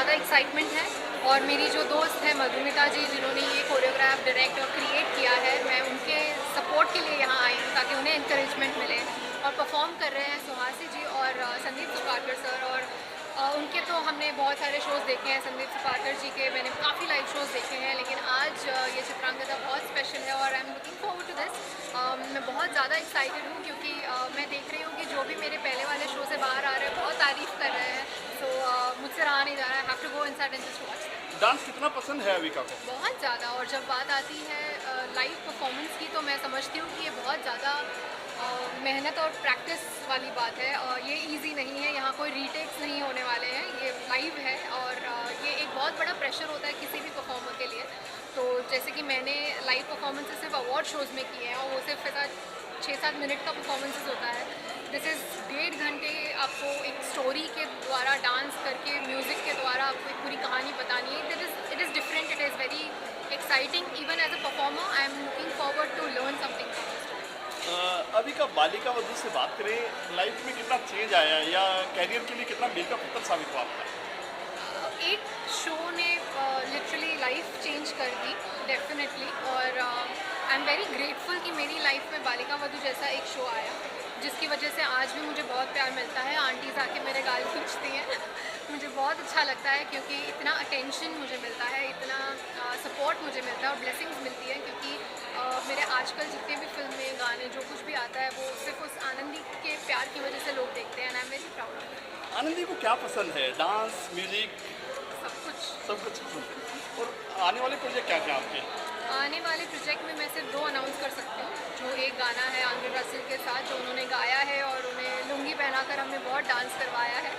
ज़्यादा एक्साइटमेंट है और मेरी जो दोस्त है मधुमिता जी, जिन्होंने ये कोरियोग्राफ डायरेक्ट और क्रिएट किया है, मैं उनके सपोर्ट के लिए यहाँ आई हूँ ताकि उन्हें इंकरेजमेंट मिले। और परफॉर्म कर रहे हैं सुहासी जी और संदीप सुपाकर सर, और उनके तो हमने बहुत सारे शोज़ देखे हैं। संदीप सुपाकर जी के मैंने काफ़ी लाइव शोज़ देखे हैं, लेकिन आज ये चित्रांगदा बहुत स्पेशल है और I am looking forward to this. मैं बहुत ज़्यादा एक्साइटेड हूँ क्योंकि मैं देख रही हूँ कि जो भी मेरे पहले वाले शो से बाहर आ रहे हैं बहुत तारीफ़ कर रहे हैं। सो मुझसे रहा नहीं जा रहा है, have to go inside and just watch that. Dance कितना पसंद है अविका को? बहुत ज़्यादा। और जब बात आती है लाइव परफॉर्मेंस की, तो मैं समझती हूँ कि ये बहुत ज़्यादा मेहनत और प्रैक्टिस वाली बात है। ये इजी नहीं है, यहाँ कोई रीटेक्स नहीं होने वाले हैं, ये लाइव है और ये एक बहुत बड़ा प्रेशर होता है किसी भी परफॉर्मर के लिए। तो जैसे कि मैंने लाइव परफॉर्मेंसेस सिर्फ अवार्ड शोज़ में किए हैं और वो सिर्फ 6-7 मिनट का परफॉर्मेंसेस होता है। दिस इज़ 1.5 घंटे आपको एक स्टोरी के द्वारा डांस करके, म्यूज़िक के द्वारा आपको एक पूरी कहानी बतानी है। It is different, it is very exciting. Even as a performer I am looking forward to learn something from this. Avika, Balika Vadhu से बात करें, लाइफ में कितना चेंज आया या कैरियर के लिए कितना मील का पत्थर साबित हुआ आपका? एक शो ने लिटरली लाइफ चेंज कर दी, डेफिनेटली। और आई एम वेरी ग्रेटफुल कि मेरी लाइफ में बालिका वधू जैसा एक शो आया, जिसकी वजह से आज भी मुझे बहुत प्यार मिलता है। आंटीज़ आके मेरे गाल खींचती हैं मुझे बहुत अच्छा लगता है क्योंकि इतना अटेंशन मुझे मिलता है, इतना सपोर्ट मुझे मिलता है और ब्लेसिंग्स मिलती हैं। क्योंकि मेरे आजकल जितने भी फिल्में, गाने, जो कुछ भी आता है, वो सिर्फ उस आनंदी के प्यार की वजह से लोग देखते हैं। And I am very proud of that. Anandi को क्या पसंद है? डांस, म्यूजिक, सब कुछ। सब कुछ पसंद है। और आने वाले प्रोजेक्ट क्या क्या आपके? आने वाले प्रोजेक्ट में मैं सिर्फ 2 अनाउंस कर सकती हूँ। जो एक गाना है आंद्रे रसेल के साथ, जो उन्होंने गाया है और उन्हें लुंगी पहनाकर हमने बहुत डांस करवाया है।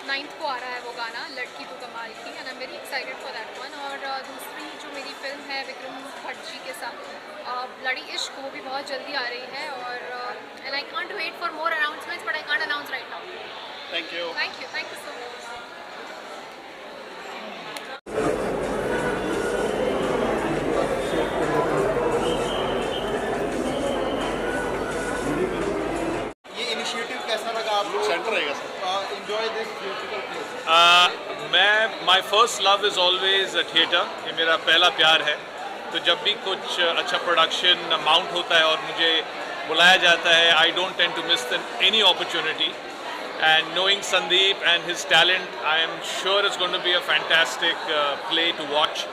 9th को आ रहा है वो गाना, लड़की तो कमाल की, and I am very excited for that one. और दूसरी जो मेरी फिल्म है विक्रम भट्ट जी के साथ, लड़ी इश्क, वो भी बहुत जल्दी आ रही है। और and I can't wait for more announcements, but I can't announce right now. Thank you. Thank you so much. ये इनिशिएटिव कैसा लगा आपको? सेंटर रहेगा sir. Enjoy this beautiful place. My first love is always theatre. ये मेरा पहला प्यार है। तो जब भी कुछ अच्छा प्रोडक्शन माउंट होता है और मुझे बुलाया जाता है, I don't tend to miss any opportunity. And knowing Sandeep and his talent, I am sure it's going to be a fantastic play to watch.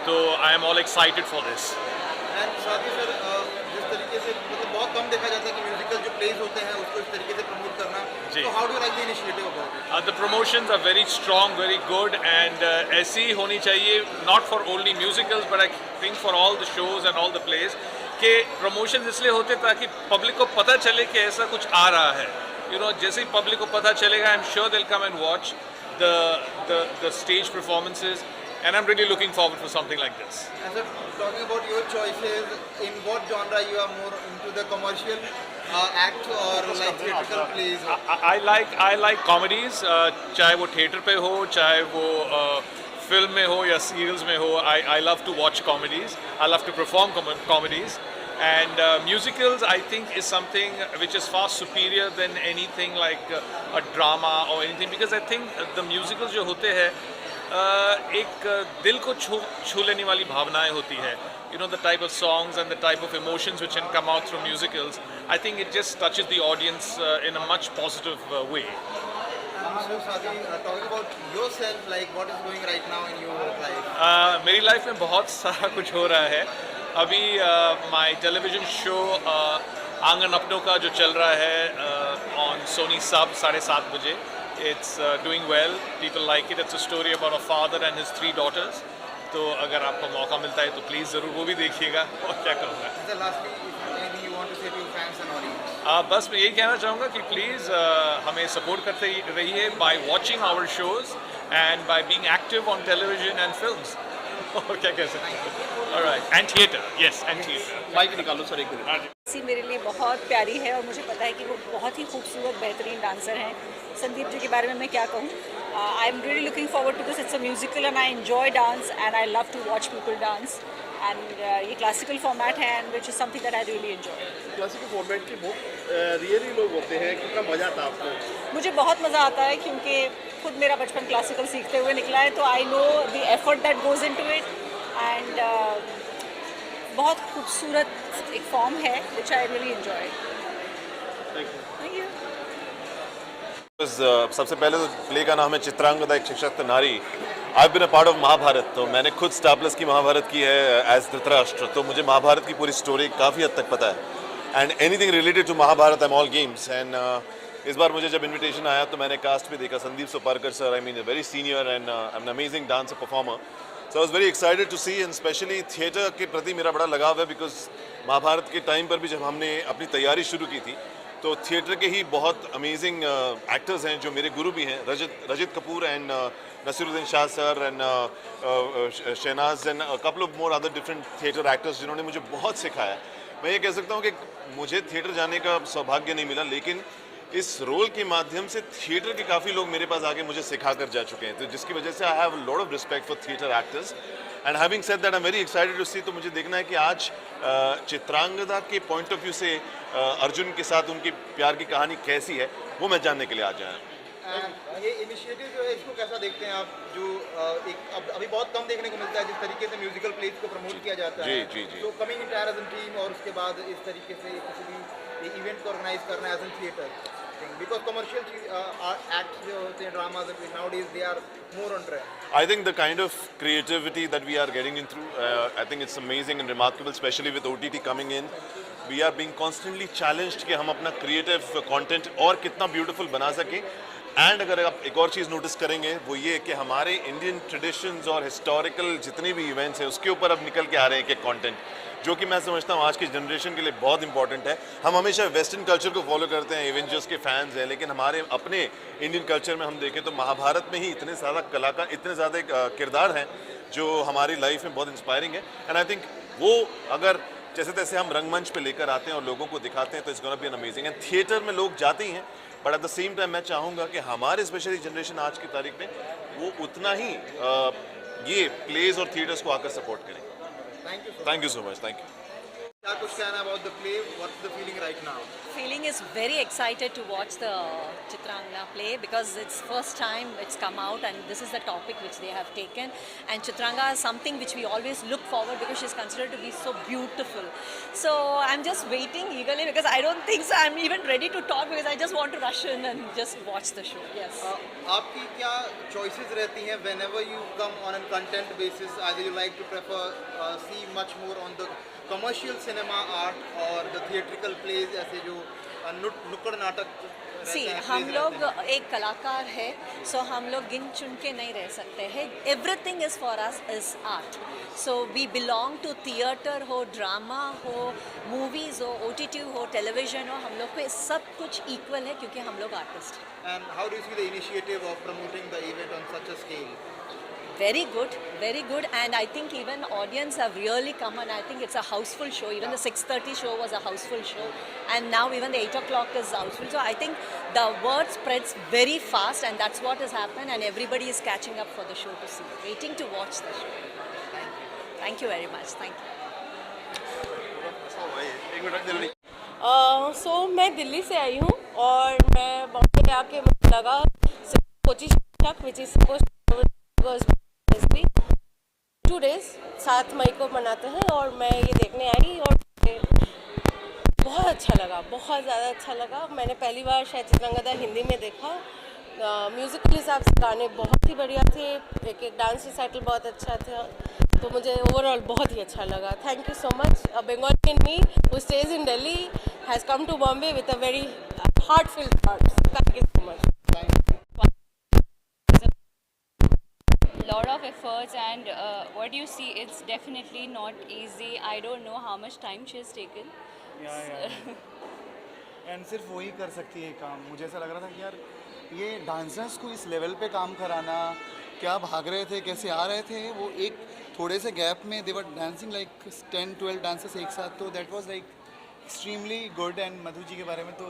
तो I am all excited for this. And साथ ही sir, जिस तरीके से मतलब बहुत कम देखा जाता है कि म्यूजिकल जो प्लेस होते हैं उसको इस तरीके से प्रमोट करना, जी। तो how do like the initiative about it? The promotions are very strong, very good, and ऐसी होनी चाहिए, not for only musicals but I think for all the shows and all the plays, कि promotions इसलिए होते ताकि public को पता चले कि ऐसा कुछ आ रहा है। You know, जैसे ही public को पता चलेगा, I'm sure they'll come and watch the stage performances, and I'm really looking forward for something like this. And sir, talking about your choices, in what genre you are more into, the commercial act or like theatrical plays? I like comedies, चाहे वो theatre पे हो, चाहे वो film में हो या serials में हो। I love to watch comedies. I love to perform comedies. And musicals, I think, is something which is far superior than anything like a drama or anything, because I think the musicals जो होते हैं एक दिल को छू लेने वाली भावनाएं होती है। You know, the type of songs and the type of emotions which can come out through musicals, I think it just touches the audience in a much positive way. So Sadi, talking about yourself, like what is going right now in your life? मेरी life में बहुत सारा कुछ हो रहा है अभी। My television show आंगन अपनों का जो चल रहा है ऑन सोनी सब 7:30 बजे, it's doing well, people like it. It's a story about a father and his 3 daughters। तो अगर आपको मौका मिलता है तो प्लीज़ ज़रूर वो भी देखिएगा। और क्या करूँगा, Sir, lastly, anything you want to say to your fans and audience? बस मैं यही कहना चाहूँगा कि प्लीज़ हमें सपोर्ट करते रहिए by watching our shows and by being active on television and films. और क्या कह सकते हैं। Alright, and theatre, yes, and theatre. Mic निकालो सर एक मिनट। सी मेरे लिए बहुत प्यारी है और मुझे पता है कि वो बहुत ही खूबसूरत बेहतरीन डांसर हैं। संदीप जी के बारे में मैं क्या कहूँ। I am really looking forward to this. It's a musical and I enjoy dance and I love to watch people dance. And ये क्लासिकल फॉर्मेट है and which is something that I really enjoy. Classical format के बहुत really लोग होते हैं, कितना मज़ा आता है आपको? मुझे बहुत मज़ा आता है क्योंकि खुद मेरा बचपन क्लासिकल सीखते हुए निकला है, तो I know the effort that goes into it and बहुत खूबसूरत एक फॉर्म है which I really enjoy. Thank you. सबसे पहले तो प्ले का नाम है चित्रांगदा, एक सशक्त नारी। I been a part of Mahabharat, तो मैंने खुद स्टार प्लस की महाभारत की है एज धृतराष्ट्र, तो मुझे महाभारत की पूरी स्टोरी काफ़ी हद तक पता है and anything related to Mahabharat I am all games. And इस बार मुझे जब इनविटेशन आया तो मैंने कास्ट भी देखा, Sandeep Soparkar sir, I mean very senior and an amazing dancer performer, so I was very excited to see and specially theatre के प्रति मेरा बड़ा लगाव है बिकॉज महाभारत के टाइम पर भी जब हमने अपनी तैयारी शुरू की थी तो थिएटर के ही बहुत अमेजिंग एक्टर्स हैं जो मेरे गुरु भी हैं, Rajit Kapoor and Naseeruddin Shah sir and Shahnaz and couple of more other different theatre actors जिन्होंने मुझे बहुत सिखाया। मैं ये कह सकता हूँ कि मुझे थिएटर जाने का सौभाग्य नहीं मिला, लेकिन इस रोल के माध्यम से थिएटर के काफ़ी लोग मेरे पास आके मुझे सिखा कर जा चुके हैं, तो जिसकी वजह से I have a lot of respect for theatre actors and having said that I am very excited to see. तो मुझे देखना है कि आज चित्रांगदा के पॉइंट ऑफ व्यू से अर्जुन के साथ उनकी प्यार की कहानी कैसी है वो मैं जानने के लिए आज आया। ये इनिशिएटिव जो है इसको कैसा देखते हैं आप, जो अभी बहुत कम देखने को मिलता है जिस तरीके से म्यूजिकल प्लेस को प्रमोट किया जाता है। जी। तो coming in as an team और उसके बाद इस तरीके से किसी भी इवेंट को ऑर्गेनाइज करना as an theatre, because commercial acts जो होते हैं dramas nowadays they are more on trend. I think the kind of creativity that we are getting in through, I think it's amazing and remarkable, especially with OTT coming in. We are being constantly challenged कि हम अपना creative content और कितना beautiful बना सकें। And अगर आप एक और चीज़ नोटिस करेंगे वो ये कि हमारे इंडियन ट्रेडिशंस और हिस्टोरिकल जितने भी इवेंट्स हैं उसके ऊपर अब निकल के आ रहे हैं कि कंटेंट, जो कि मैं समझता हूँ आज की जनरेशन के लिए बहुत इंपॉर्टेंट है। हम हमेशा वेस्टर्न कल्चर को फॉलो करते हैं, एवेंजर्स के फैंस हैं, लेकिन हमारे अपने इंडियन कल्चर में हम देखें तो महाभारत में ही इतने ज़्यादा कलाकार, इतने ज़्यादा किरदार हैं जो हमारी लाइफ में बहुत इंस्पायरिंग है। एंड आई थिंक वो अगर जैसे तैसे हम रंगमंच पे लेकर आते हैं और लोगों को दिखाते हैं तो it's gonna be an amazing. And theatre में लोग जाते ही हैं, but at the same time मैं चाहूँगा कि हमारे स्पेशली जनरेशन आज की तारीख में वो उतना ही ये प्लेज और थिएटर्स को आकर सपोर्ट करें। Thank you so much. Thank you. क्या कुछ कहना about the play, what's the feeling right now? Feeling is very excited to watch the Chitrangada play because it's first time it's come out and this is the topic which they have taken, and Chitrangada is something which we always look forward because she's considered to be so beautiful. So I'm just waiting eagerly because I don't think so I'm even ready to talk because I just want to rush in and just watch the show. Yes. आपकी क्या choices रहती हैं whenever you come on a content basis? Either you like to prefer see much more on the commercial cinema art or the theatrical plays, ऐसे जो नुक्कड़ नाटक रहते सी हैं, हम plays लोग रहते हैं। एक कलाकार है, सो हम लोग गिन चुन के नहीं रह सकते हैं। Everything is for us is art, so we belong to theatre हो, ड्रामा हो, मूवीज़ हो, OTT हो, टेलीविजन हो, हम लोग पे सब कुछ इक्वल है क्योंकि हम लोग आर्टिस्ट हैं। And how do you see the initiative of promoting the event on such a scale? Very good, and I think even audience have really come, and I think it's a houseful show. Even the 6:30 show was a houseful show, and now even the 8 o'clock is houseful. So I think the word spreads very fast, and that's what has happened, and everybody is catching up for the show to see, waiting to watch the show. Thank you very much. Thank you. सो मैं दिल्ली से आई हूँ और मैं बॉम्बे आके मुझे लगा कोची शिक्षक which is 2 days 7 मई को मनाते हैं और मैं ये देखने आई और बहुत अच्छा लगा, बहुत ज़्यादा अच्छा लगा। मैंने पहली बार शायद चित्रंगदा हिंदी में देखा। म्यूज़िकल हिसाब से गाने बहुत ही बढ़िया थे, एक डांस रिसाइटल बहुत अच्छा था, तो मुझे ओवरऑल बहुत ही अच्छा लगा। Thank you so much. Bengali in me who stage in Delhi has come to Bombay with a very heartfelt thoughts. Thank you so much. Lot of efforts and what you see, it's definitely not easy. I don't know how much time she has taken. And सिर्फ वही कर सकती है काम। मुझे ऐसा लग रहा था कि यार ये डांसर्स को इस लेवल पे काम कराना, क्या भाग रहे थे, कैसे आ रहे थे, वो एक थोड़े से गैप में they were dancing like 10-12 dancers एक साथ, तो that was like extremely good. And Madhu ji के बारे में तो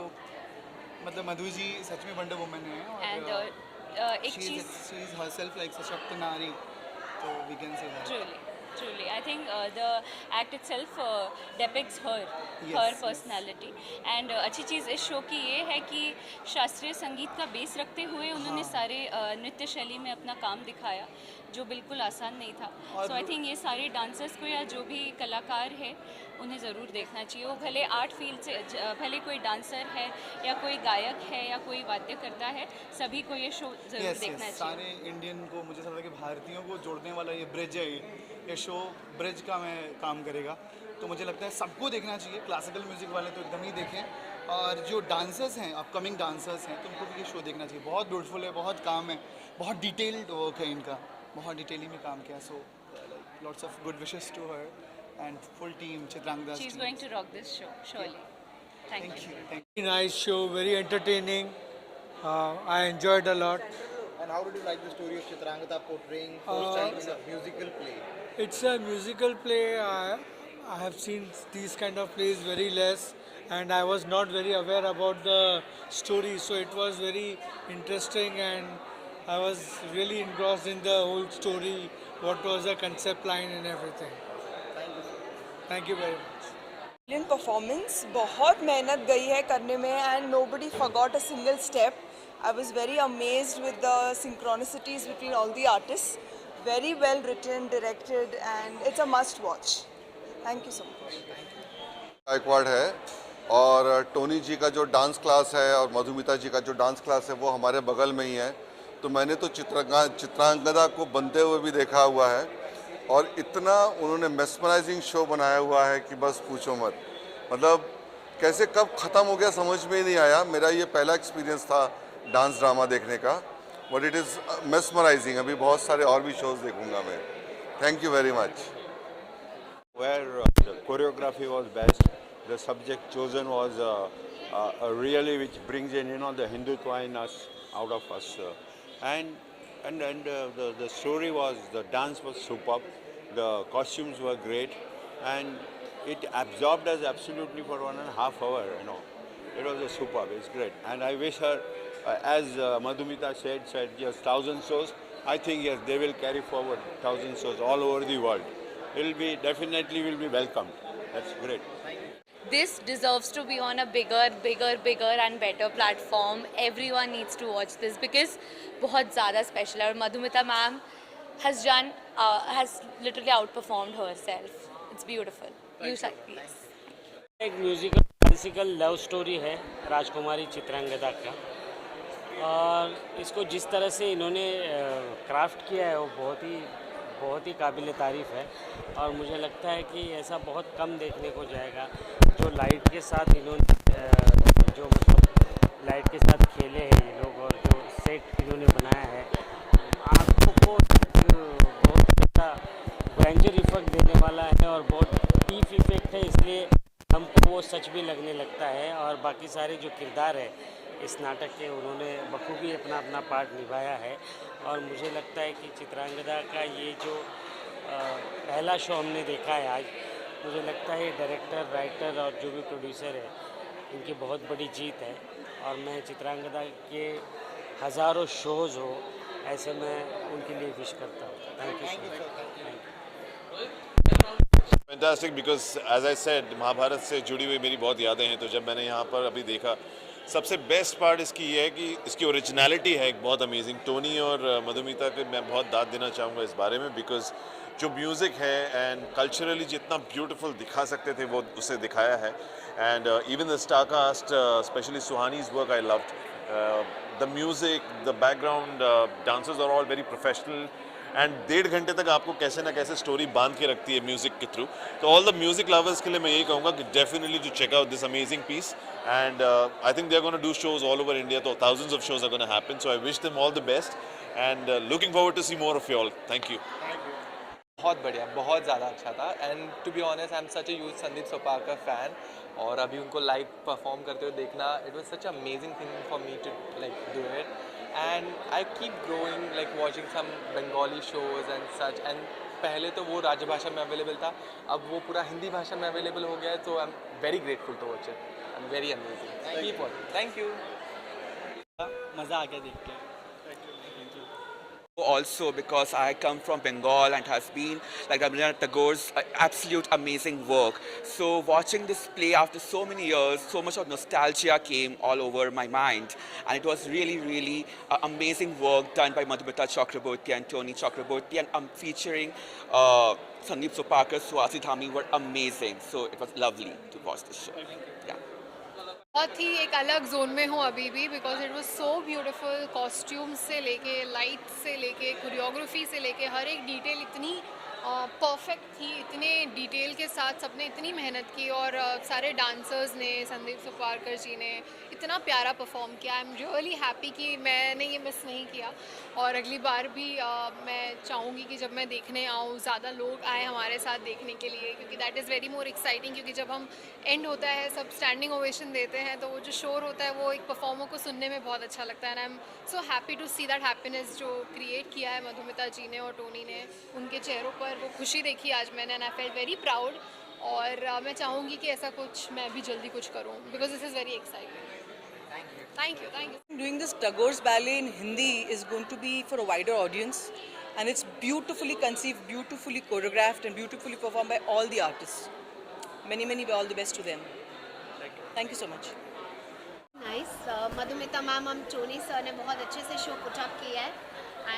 मतलब मधु जी सच में वंडर वुमन है और एक she chooses herself like सशक्त नारी, तो we can say that. Truly. truly. I think the act itself depicts her personality. And अच्छी चीज़ इस शो की ये है कि शास्त्रीय संगीत का बेस रखते हुए उन्होंने सारे नृत्य शैली में अपना काम दिखाया, जो बिल्कुल आसान नहीं था. सो आई थिंक ये सारे डांसर्स को या जो भी कलाकार है उन्हें ज़रूर देखना चाहिए. वो भले आर्ट फील्ड से भले कोई डांसर है या कोई गायक है या कोई वाद्य करता है, सभी को ये शो ज़रूर देखना चाहिए. सारे इंडियन को, मुझे ऐसा लगता है कि भारतीयों को जोड़ने वाला ये ब्रिज है, ये शो ब्रिज का में काम करेगा. तो मुझे लगता है सबको देखना चाहिए. क्लासिकल म्यूज़िक वाले तो एकदम ही देखें, और जो डांसर्स हैं, अपकमिंग डांसर्स हैं, तो उनको भी ये शो देखना चाहिए. बहुत ब्यूटीफुल है, बहुत काम है, बहुत डिटेल्ड वर्क है इनका, बहुत डिटेलिंग में काम किया. So lots of good wishes to her and full team Chitrangada. She's going to rock this show, surely. Thank you. Very nice show, very entertaining. I enjoyed a lot. And how did you like the story of Chitrangada portraying first time in a musical play? It's a musical play. I have seen these kind of plays very less, and I was not very aware about the story, so it was very interesting, and I was really engrossed in the whole story, what was the concept line and everything. Thank you very much. Brilliant performance. बहुत मेहनत गई है करने में, and nobody forgot a single step. I was very amazed with the synchronicities between all the artists. Very well written, directed, and it's a must watch. Thank you so much. Gaekwad है, और Tony जी का जो dance class है और मधुमिता जी का जो dance class है वो हमारे बगल में ही है. तो मैंने तो चित्रांगदा को बनते हुए भी देखा हुआ है, और इतना उन्होंने मेस्मराइजिंग शो बनाया हुआ है कि बस पूछो मत. मतलब कैसे कब ख़त्म हो गया समझ में ही नहीं आया. मेरा ये पहला एक्सपीरियंस था डांस ड्रामा देखने का, बट इट इज़ मेस्मराइजिंग. अभी बहुत सारे और भी शोज़ देखूंगा मैं. Thank you very much. Where the choreography was best, the subject chosen was really which brings in the Hindutva in us, out of us, and the story was, the dance was superb, the costumes were great, and it absorbed us absolutely for 1.5 hours. It was superb. It's great, and I wish her, as Madhumita said yes, 1,000 shows. I think yes, they will carry forward 1,000 shows all over the world. It will be definitely will be welcomed. That's great. This deserves to be on a bigger and better platform. Everyone needs to watch this because बहुत ज़्यादा special है, और Madhumita ma'am has literally outperformed herself. It's beautiful. Yes. एक musical classical love story है राजकुमारी चित्रांगदा का, और इसको जिस तरह से इन्होंने क्राफ्ट किया है वो बहुत ही काबिल तारीफ़ है. और मुझे लगता है कि ऐसा बहुत कम देखने को जाएगा. जो लाइट के साथ इन्होंने जो मतलब लाइट के साथ खेले हैं ये लोग, और जो सेट इन्होंने बनाया है, आँखों को बहुत अच्छा ग्रैंडर इफेक्ट देने वाला है और बहुत डीप इफेक्ट है, इसलिए हमको वो सच भी लगने लगता है. और बाकी सारे जो किरदार है इस नाटक के, उन्होंने बखूबी अपना पार्ट निभाया है. और मुझे लगता है कि चित्रांगदा का ये जो पहला शो हमने देखा है आज, मुझे लगता है डायरेक्टर, राइटर और जो भी प्रोड्यूसर है, इनकी बहुत बड़ी जीत है. और मैं चित्रांगदा के हज़ारों शोज़ हो, ऐसे मैं उनके लिए विश करता हूँ. Thank you so much. Fantastic, because as I said Mahabharata से जुड़ी हुई मेरी बहुत यादें हैं. तो जब मैंने यहाँ पर अभी देखा, सबसे बेस्ट पार्ट इसकी ये है कि इसकी ओरिजिनलिटी है एक बहुत अमेजिंग. टोनी और मधुमिता पे मैं बहुत दाद देना चाहूँगा इस बारे में, बिकॉज जो म्यूज़िक है एंड कल्चरली जितना ब्यूटीफुल दिखा सकते थे वो उसे दिखाया है. And even the star cast, specially Suhani's work I loved. The music, the background dancers are all very professional, and 1.5 घंटे तक आपको कैसे ना कैसे स्टोरी बांध के रखती है म्यूज़िक के थ्रू. तो ऑल द म्यूज़िक लवर्स के लिए मैं यही कहूँगा कि definitely to check out this amazing piece. And I think they are gonna do shows all over India, तो thousands of shows are going to happen. So I wish them all the best, and looking forward to see more of you all. Thank you. बहुत बढ़िया, बहुत ज़्यादा अच्छा था. And to be honest, I am such a huge Sandeep Sopakar fan, और अभी उनको live perform करते हुए देखना, it was such amazing thing for me to like do it. And I keep growing, like watching some Bengali shows and such. And पहले तो वो राजभाषा में अवेलेबल था, अब वो पूरा हिंदी भाषा में अवेलेबल हो गया है. तो I am very grateful to watch it. I am very amazing. Keep watching. Thank you. मज़ा आ गया देख के. Also because I come from Bengal and has been like Rabindranath Tagore's absolute amazing work. So watching this play after so many years, so much of nostalgia came all over my mind, and it was really amazing work done by Madhumita Chakraborty and Tony Chakraborty, and featuring Sandeep Sopakar, Swasi Dhami were amazing. So it was lovely to watch this show. Yeah. बहुत ही एक अलग zone में हूँ अभी भी, because it was so beautiful. Costumes से लेके, light से लेके, कोरियोग्राफी से लेके, हर एक डिटेल इतनी परफेक्ट थी. इतने डिटेल के साथ सबने इतनी मेहनत की, और सारे डांसर्स ने, संदीप सुपारकर जी ने इतना प्यारा परफॉर्म किया. आई एम रियली हैप्पी कि मैंने ये मिस नहीं किया, और अगली बार भी मैं चाहूँगी कि जब मैं देखने आऊँ ज़्यादा लोग आए हमारे साथ देखने के लिए, क्योंकि that is very more exciting. क्योंकि जब हम एंड होता है, सब स्टैंडिंग ओवेशन देते हैं, तो वो जो शोर होता है वो एक परफॉर्मर को सुनने में बहुत अच्छा लगता है. And I am so happy to see that happiness जो क्रिएट किया है मधुमिता जी ने और टोनी ने. उनके चेहरों पर वो खुशी देखी आज मैंने, and I felt very proud. और मैं चाहूँगी कि ऐसा कुछ मैं भी जल्दी कुछ करूँ, because this is very exciting. Thank you. Doing this Tagore's ballet in Hindi is going to be for a wider audience, and it's beautifully conceived, beautifully choreographed, and beautifully performed by all the artists. Many all the best to them. Thank you so much. Nice. Madhumita ma'am and Tony sir ने बहुत अच्छे से show put up किया है,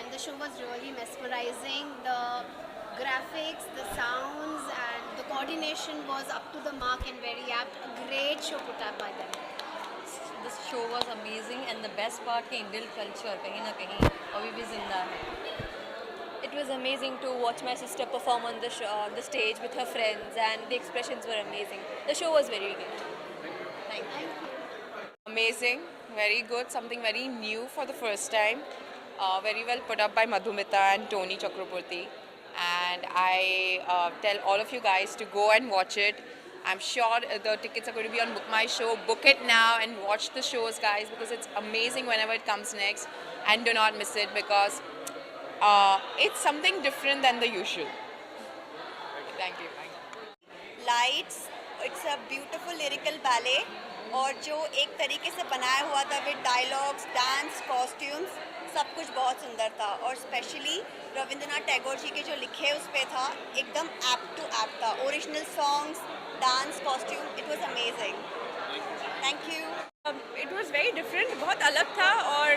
and the show was really mesmerizing. The graphics, the sounds, and the coordination was up to the mark and very apt. A great show put up by them. This show was amazing, and the best part कि Indian culture कहीं ना कहीं अभी भी जिंदा है. It was amazing to watch my sister perform on the stage with her friends, and the expressions were amazing. The show was very good. Thank you. Amazing, very good, something very new for the first time. Very well put up by Madhumita and Tony Chakraborty. And I tell all of you guys to go and watch it. I'm sure the tickets are going to be on Book My Show. Book it now and watch the shows, guys, because it's amazing whenever it comes next. And do not miss it, because it's something different than the usual. Thank you. Lights, it's a beautiful lyrical ballet, और जो एक तरीके से बनाया हुआ था with dialogues, dance, costumes, सब कुछ बहुत सुंदर था. और स्पेशली रविंद्रनाथ टैगोर जी के जो लिखे उस पे था, एकदम एप्ट टू एप्ट था. Original songs, dance, costume, it was amazing. Thank you. It was very different, बहुत अलग था. और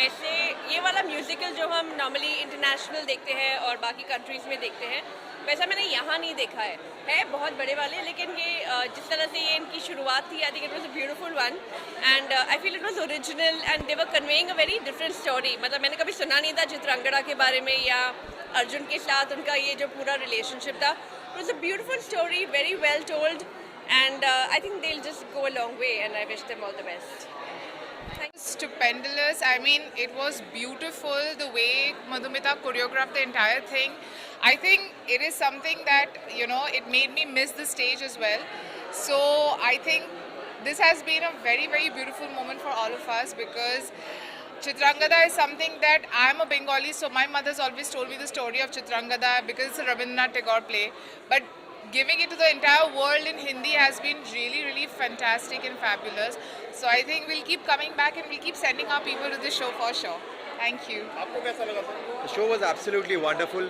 ऐसे ये वाला म्यूज़िकल जो हम नॉर्मली इंटरनेशनल देखते हैं और बाकी कंट्रीज़ में देखते हैं, वैसा मैंने यहाँ नहीं देखा है बहुत बड़े वाले. लेकिन ये जिस तरह से ये इनकी शुरुआत थी, I think it was a beautiful one, and I feel it was original, and they were conveying a very different story. मतलब मैंने कभी सुना नहीं था चित्रांगदा के बारे में, या अर्जुन के साथ उनका ये जो पूरा रिलेशनशिप था. It was a beautiful story, very well told, and I think they'll just go a long way, and I wish them all the best. Stupendous. I mean, it was beautiful the way Madhumita choreographed the entire thing. I think it is something that, you know, it made me miss the stage as well. So I think this has been a very beautiful moment for all of us, because Chitrangada is something that I'm a Bengali, so my mother's always told me the story of Chitrangada because it's a Rabindranath Tagore play. But giving it to the entire world in Hindi has been really fantastic and fabulous. So I think we'll keep coming back and we'll keep sending our people to this show for sure. Thank you. आपको कैसा लगा sir? The show was absolutely wonderful.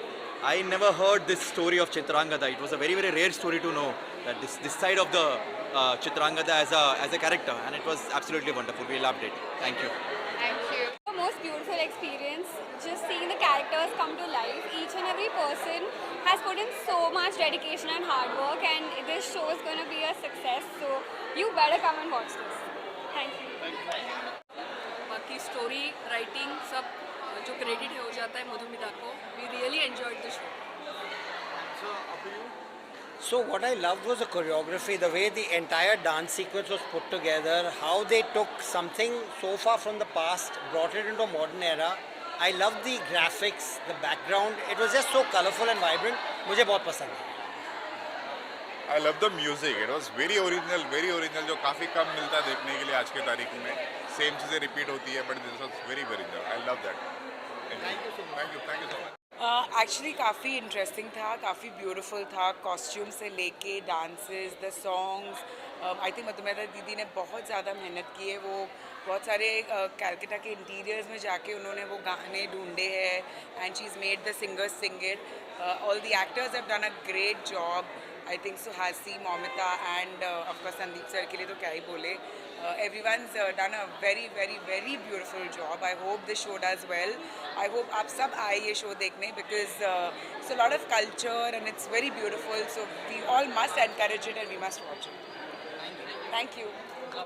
I never heard this story of Chitrangada. It was a very rare story to know that this side of the Chitrangada as a character, and it was absolutely wonderful. We loved it. Thank you. Thank you. The most beautiful experience, just seeing the characters come to life. Each and every person has put in so much dedication and hard work, and this show is going to be a success. So you better come and watch this. Thank you. बाकी story writing सब जो credit हो जाता है मधुमिता को. We really enjoyed the show. So what I loved was the choreography, the way the entire dance sequence was put together, how they took something so far from the past, brought it into a modern era. I loved the graphics, the background. It was just so colorful and vibrant. मुझे बहुत पसंद है. I love the music. It was very original, जो काफ़ी कम मिलता है देखने के लिए आज के तारीख में. सेम चीज़ें रिपीट होती है, but this was very original. I love that. Thank you so much. Actually काफ़ी इंटरेस्टिंग था, काफ़ी ब्यूटीफुल था, कॉस्ट्यूम से लेके dances, the songs. I think Madhumita दीदी ने बहुत ज़्यादा मेहनत की है। वो बहुत सारे कैलकाटा के इंटीरियर्स में जाके उन्होंने वो गाने ढूंढे हैं and she is made the singers sing it. All the actors have done a great job. I think Suhasi, Moumita and of course Sandeep sir के लिए तो क्या ही बोले. Everyone's done a very very very beautiful job. I hope this show does well. I hope आप सब आए ये show देखने because it's a lot of culture and it's very beautiful. So we all must encourage it and we must watch it. Thank you.